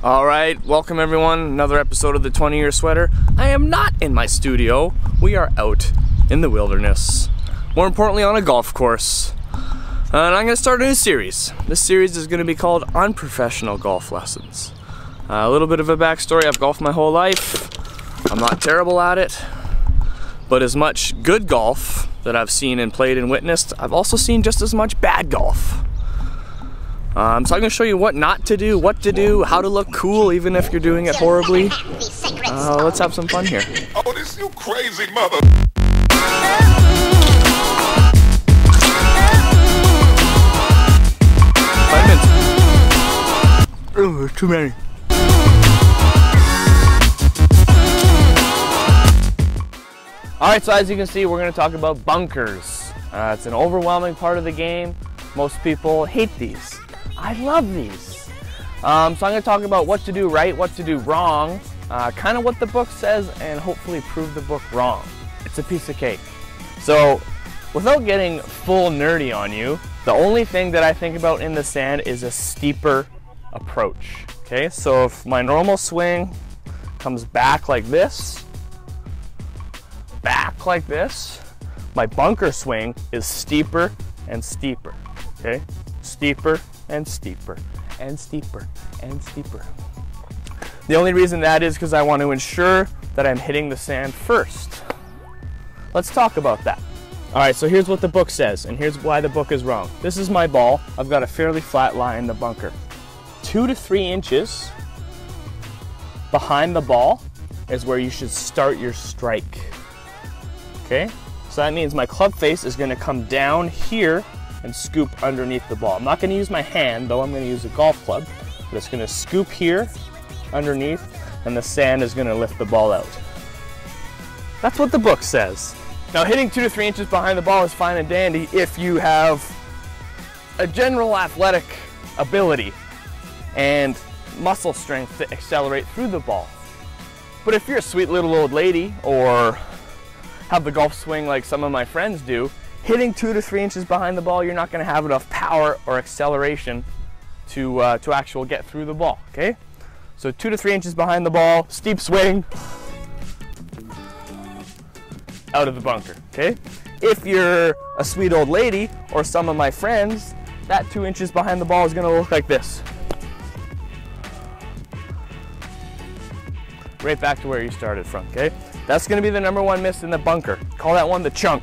All right, welcome everyone, another episode of the 20-Year Sweater. I am not in my studio. We are out in the wilderness. More importantly, on a golf course. And I'm gonna start a new series. This series is gonna be called Unprofessional Golf Lessons. A little bit of a backstory, I've golfed my whole life. I'm not terrible at it, but as much good golf that I've seen and played and witnessed, I've also seen just as much bad golf. So I'm going to show you what not to do, what to do, how to look cool even if you're doing it horribly. Let's have some fun here. Oh, this you crazy mother. 5 minutes. Ooh, too many. Alright, so as you can see, we're going to talk about bunkers. It's an overwhelming part of the game. Most people hate these. I love these. So I'm going to talk about what to do right, what to do wrong, kind of what the book says, and hopefully prove the book wrong. It's a piece of cake. So without getting full nerdy on you, the only thing that I think about in the sand is a steeper approach. Okay, so if my normal swing comes back like this, my bunker swing is steeper and steeper. Okay, steeper and steeper and steeper and steeper. The only reason that is because I want to ensure that I'm hitting the sand first. Let's talk about that. All right, so here's what the book says, and here's why the book is wrong. This is my ball. I've got a fairly flat lie in the bunker. 2 to 3 inches behind the ball is where you should start your strike. Okay, so that means my club face is going to come down here and scoop underneath the ball. I'm not going to use my hand, though I'm going to use a golf club, but it's going to scoop here underneath, and the sand is going to lift the ball out. That's what the book says. Now, hitting 2 to 3 inches behind the ball is fine and dandy if you have a general athletic ability and muscle strength to accelerate through the ball. But if you're a sweet little old lady or have the golf swing like some of my friends do, hitting 2 to 3 inches behind the ball, you're not going to have enough power or acceleration to actually get through the ball, okay? So 2 to 3 inches behind the ball, steep swing, out of the bunker, okay? If you're a sweet old lady or some of my friends, that 2 inches behind the ball is going to look like this. Right back to where you started from, okay? That's going to be the #1 miss in the bunker. Call that one the chunk.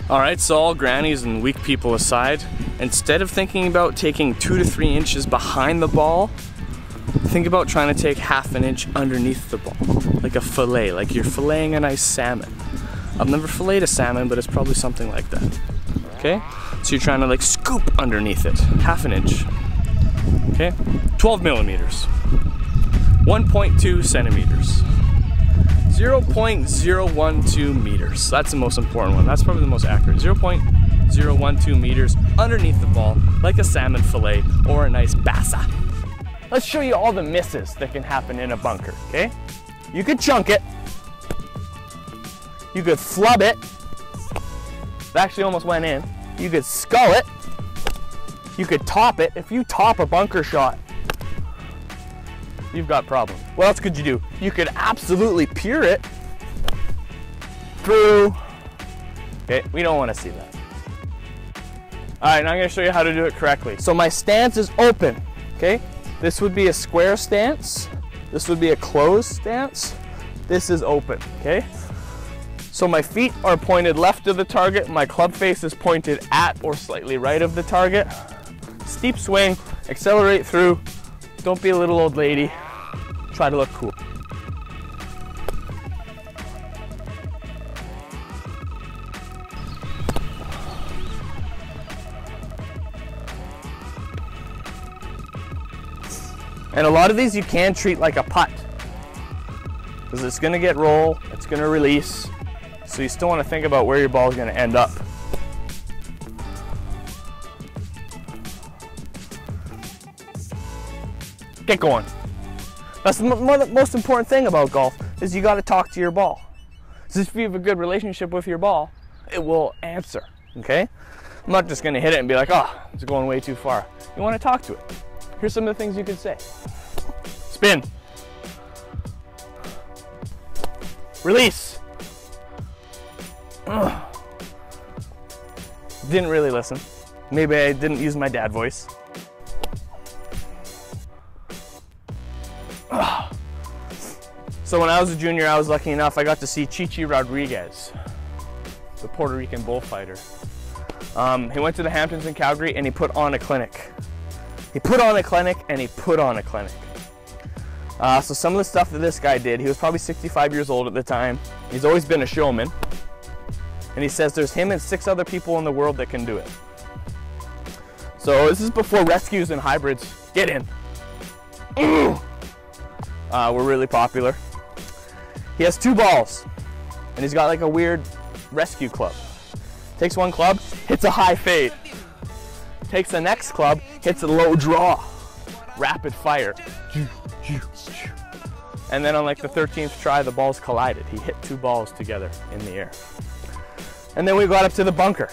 Alright, so all grannies and weak people aside, instead of thinking about taking 2 to 3 inches behind the ball, think about trying to take ½ an inch underneath the ball, like a fillet, like you're filleting a nice salmon. I've never filleted a salmon, but it's probably something like that. Okay? So you're trying to like scoop underneath it, ½ an inch. Okay? 12 millimeters. 1.2 centimeters. 0.012 meters. That's the most important one. That's probably the most accurate. 0.012 meters underneath the ball, like a salmon fillet or a nice bassa. Let's show you all the misses that can happen in a bunker, okay? You could chunk it. You could flub it. It actually almost went in. You could skull it. You could top it. If you top a bunker shot, you've got problems. What else could you do? You could absolutely pure it through. Okay, we don't want to see that. All right, now I'm going to show you how to do it correctly. So my stance is open, okay? This would be a square stance. This would be a closed stance. This is open, okay? So my feet are pointed left of the target. My club face is pointed at or slightly right of the target. Steep swing, accelerate through. Don't be a little old lady. Try to look cool. And a lot of these you can treat like a putt, because it's going to get roll, it's going to release, so you still want to think about where your ball is going to end up. Get going. That's the most important thing about golf, is you got to talk to your ball. So if you have a good relationship with your ball, it will answer, okay? I'm not just going to hit it and be like, oh, it's going way too far. You want to talk to it, Here's some of the things you could say. Spin. Release. Ugh. Didn't really listen. Maybe I didn't use my dad voice. Ugh. So when I was a junior, I was lucky enough, I got to see Chichi Rodriguez, the Puerto Rican bullfighter. He went to the Hamptons in Calgary and he put on a clinic. He put on a clinic and he put on a clinic. So some of the stuff that this guy did, he was probably 65 years old at the time. He's always been a showman. And he says there's him and 6 other people in the world that can do it. So this is before rescues and hybrids, get in, were really popular. He has 2 balls and he's got like a weird rescue club. Takes one club, hits a high fade. Takes the next club, hits a low draw. Rapid fire. And then on like the 13th try, the balls collided. He hit 2 balls together in the air. And then we got up to the bunker.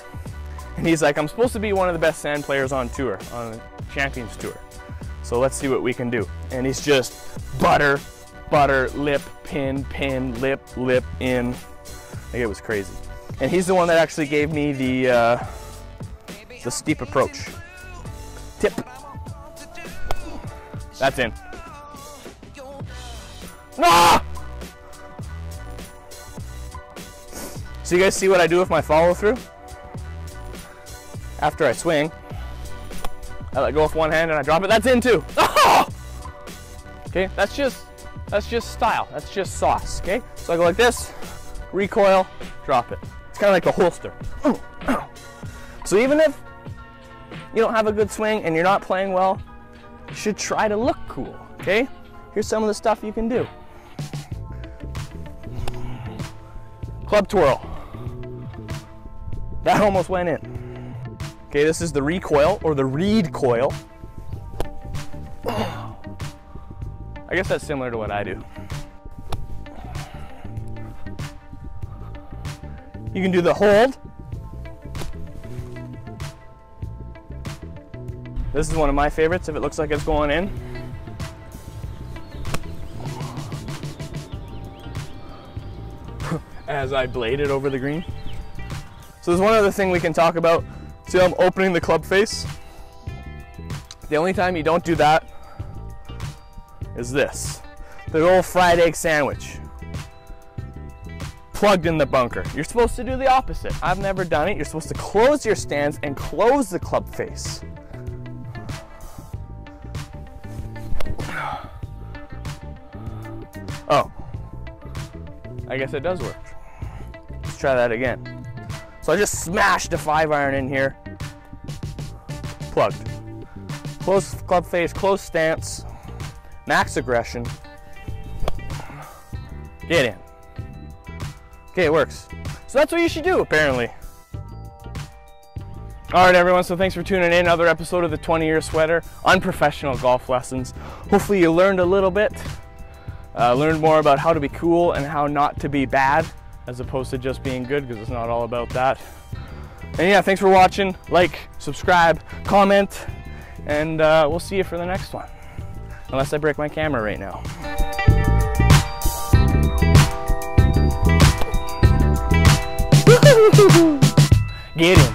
And he's like, I'm supposed to be one of the best sand players on tour, on the Champions Tour. So let's see what we can do. And he's just butter, butter, lip, pin, pin, lip, lip, in. Like, it was crazy. And he's the one that actually gave me the steep approach. Tip. That's in. Ah! So you guys see what I do with my follow through? After I swing, I let go with one hand and I drop it. That's in too. Oh! Okay, that's just style. That's just sauce. Okay, so I go like this, recoil, drop it. It's kind of like a holster. So even if you don't have a good swing and you're not playing well, you should try to look cool. Okay, here's some of the stuff you can do. Club twirl. That almost went in. Okay, this is the recoil or the reed coil. I guess that's similar to what I do. You can do the hold. This is one of my favorites if it looks like it's going in. As I blade it over the green. So there's one other thing we can talk about. See how I'm opening the club face? The only time you don't do that is this. The old fried egg sandwich. Plugged in the bunker. You're supposed to do the opposite. I've never done it. You're supposed to close your stance and close the club face. Oh. I guess it does work. Let's try that again. So I just smashed a 5-iron in here. Plugged. Close club face, close stance, max aggression. Get in. Okay, it works. So that's what you should do, apparently. All right, everyone, so thanks for tuning in. Another episode of the 20-Year Sweater, unprofessional golf lessons. Hopefully you learned a little bit. Learned more about how to be cool and how not to be bad, as opposed to just being good, because it's not all about that. And yeah, thanks for watching. Like, subscribe, comment, and we'll see you for the next one. Unless I break my camera right now. Get in.